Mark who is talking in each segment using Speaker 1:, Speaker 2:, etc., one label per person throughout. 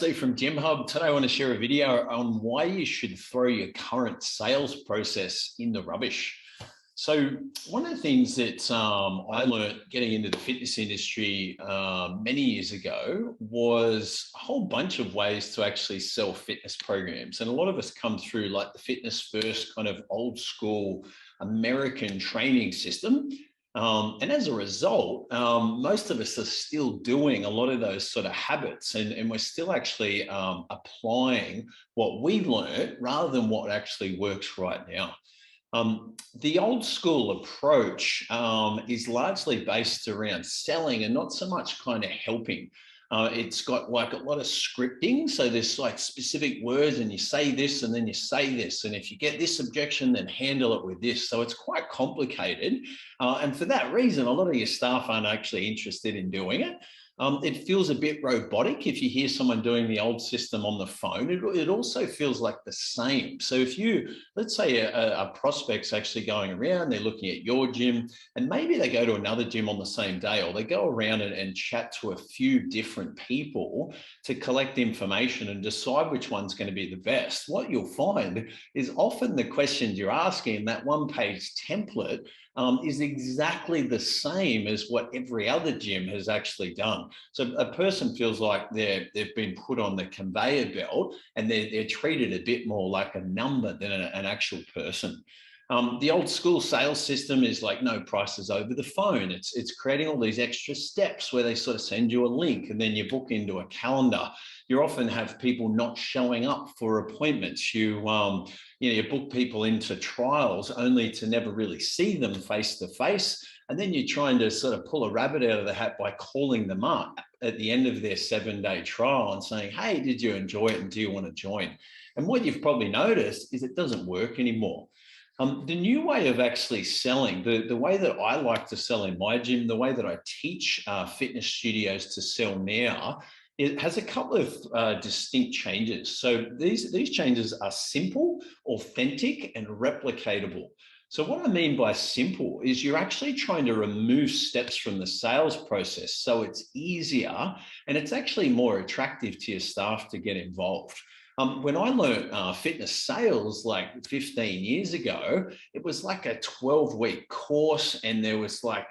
Speaker 1: Steve from Gym Hub. Today I want to share a video on why you should throw your current sales process in the rubbish. So one of the things that I learned getting into the fitness industry many years ago was a whole bunch of ways to actually sell fitness programs. And a lot of us come through like the fitness first kind of old school American training system. And as a result, most of us are still doing a lot of those sort of habits, and we're still actually applying what we learned rather than what actually works right now. The old school approach is largely based around selling and not so much kind of helping. It's got like a lot of scripting. So there's like specific words and you say this and then you say this. And if you get this objection, then handle it with this. So it's quite complicated. And for that reason, a lot of your staff aren't actually interested in doing it. It feels a bit robotic if you hear someone doing the old system on the phone. It also feels like the same. So if you, let's say a prospect's actually going around, they're looking at your gym, and maybe they go to another gym on the same day, or they go around and chat to a few different people to collect information and decide which one's going to be the best. What you'll find is often the questions you're asking in that one-page template is exactly the same as what every other gym has actually done. So a person feels like they've been put on the conveyor belt and they're treated a bit more like a number than an actual person. The old school sales system is like no prices over the phone. It's creating all these extra steps where they sort of send you a link and then you book into a calendar. You often have people not showing up for appointments. You book people into trials only to never really see them face to face. And then you're trying to sort of pull a rabbit out of the hat by calling them up at the end of their 7-day trial and saying, hey, did you enjoy it and do you want to join? And what you've probably noticed is it doesn't work anymore. The new way of actually selling, the way that I like to sell in my gym, the way that I teach fitness studios to sell now, it has a couple of distinct changes. So these changes are simple, authentic, and replicatable. So what I mean by simple is you're actually trying to remove steps from the sales process so it's easier and it's actually more attractive to your staff to get involved. When I learned fitness sales like 15 years ago, it was like a 12-week course and there was like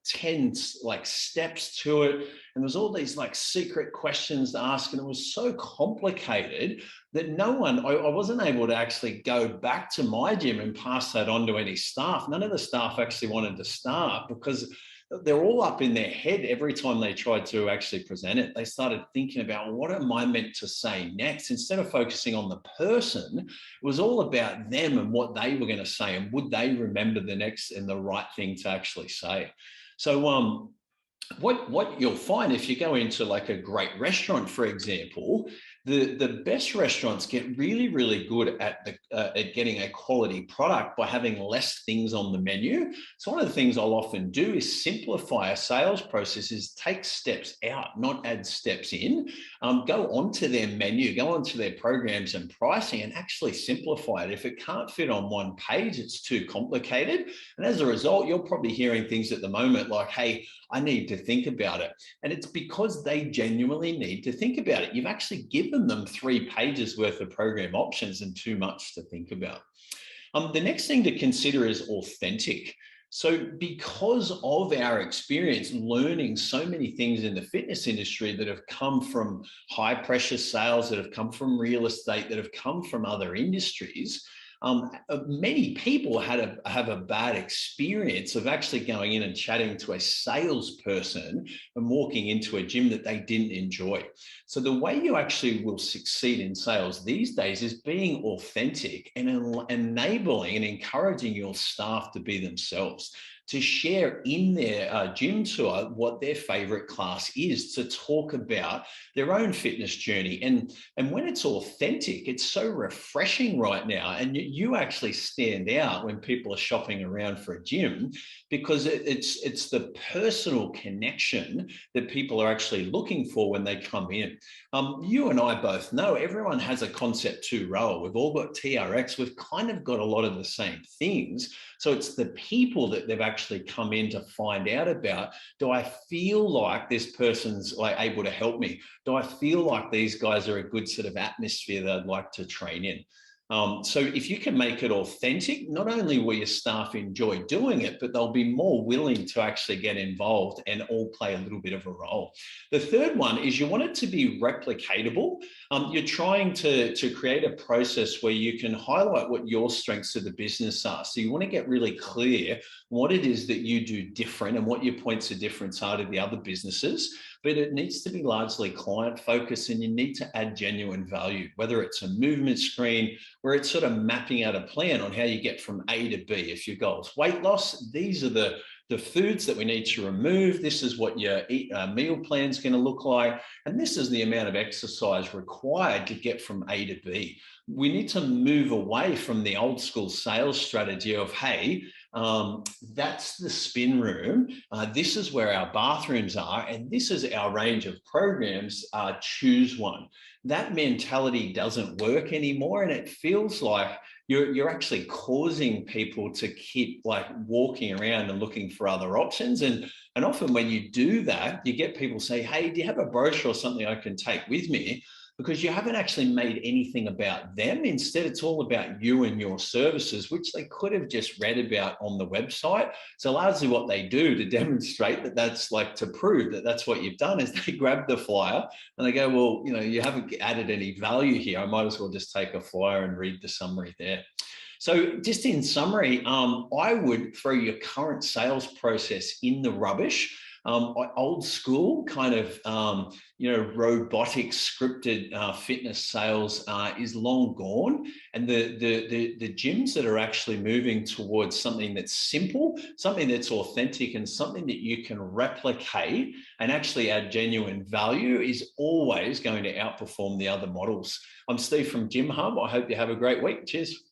Speaker 1: 10 like steps to it. And there was all these like secret questions to ask. And it was so complicated that I wasn't able to actually go back to my gym and pass that on to any staff. None of the staff actually wanted to start because they're all up in their head every time they tried to actually present it. They started thinking about, what am I meant to say next? Instead of focusing on the person, it was all about them and what they were going to say and would they remember the next and the right thing to actually say. So what you'll find if you go into like a great restaurant, for example, the best restaurants get really, really good at getting a quality product by having less things on the menu. So one of the things I'll often do is simplify a sales process, is take steps out, not add steps in. Go onto their menu, go onto their programs and pricing and actually simplify it. If it can't fit on one page, it's too complicated. And as a result, you're probably hearing things at the moment like, hey, I need to think about it. And it's because they genuinely need to think about it. You've actually given them 3 pages worth of program options and too much to think about. The next thing to consider is authentic. So because of our experience learning so many things in the fitness industry that have come from high pressure sales, that have come from real estate, that have come from other industries, many people have a bad experience of actually going in and chatting to a salesperson and walking into a gym that they didn't enjoy. So the way you actually will succeed in sales these days is being authentic and enabling and encouraging your staff to be themselves, to share in their gym tour what their favorite class is, to talk about their own fitness journey. And when it's authentic, it's so refreshing right now. And you actually stand out when people are shopping around for a gym because it's the personal connection that people are actually looking for when they come in. You and I both know everyone has a concept two role. We've all got TRX. We've kind of got a lot of the same things. So it's the people that they've actually come in to find out about. Do I feel like this person's like able to help me? Do I feel like these guys are a good sort of atmosphere that I'd like to train in? So if you can make it authentic, not only will your staff enjoy doing it, but they'll be more willing to actually get involved and all play a little bit of a role. The third one is you want it to be replicatable. You're trying to create a process where you can highlight what your strengths of the business are. So you want to get really clear what it is that you do different and what your points of difference are to the other businesses. But it needs to be largely client focused, and you need to add genuine value, whether it's a movement screen, where it's sort of mapping out a plan on how you get from A to B. If your goal is weight loss, these are the foods that we need to remove. This is what your meal plan is going to look like. And this is the amount of exercise required to get from A to B. We need to move away from the old school sales strategy of, hey, that's the spin room. This is where our bathrooms are, and this is our range of programs. Choose one. That mentality doesn't work anymore, and it feels like you're actually causing people to keep like walking around and looking for other options. And often when you do that, you get people say, hey, do you have a brochure or something I can take with me? Because you haven't actually made anything about them. Instead, it's all about you and your services, which they could have just read about on the website. So largely what they do to demonstrate that that's like to prove that that's what you've done is they grab the flyer and they go, well, you know, you haven't added any value here. I might as well just take a flyer and read the summary there. So just in summary, I would throw your current sales process in the rubbish. Old school kind of, robotic scripted fitness sales is long gone. And the gyms that are actually moving towards something that's simple, something that's authentic, and something that you can replicate and actually add genuine value is always going to outperform the other models. I'm Steve from Gym Hub. I hope you have a great week. Cheers.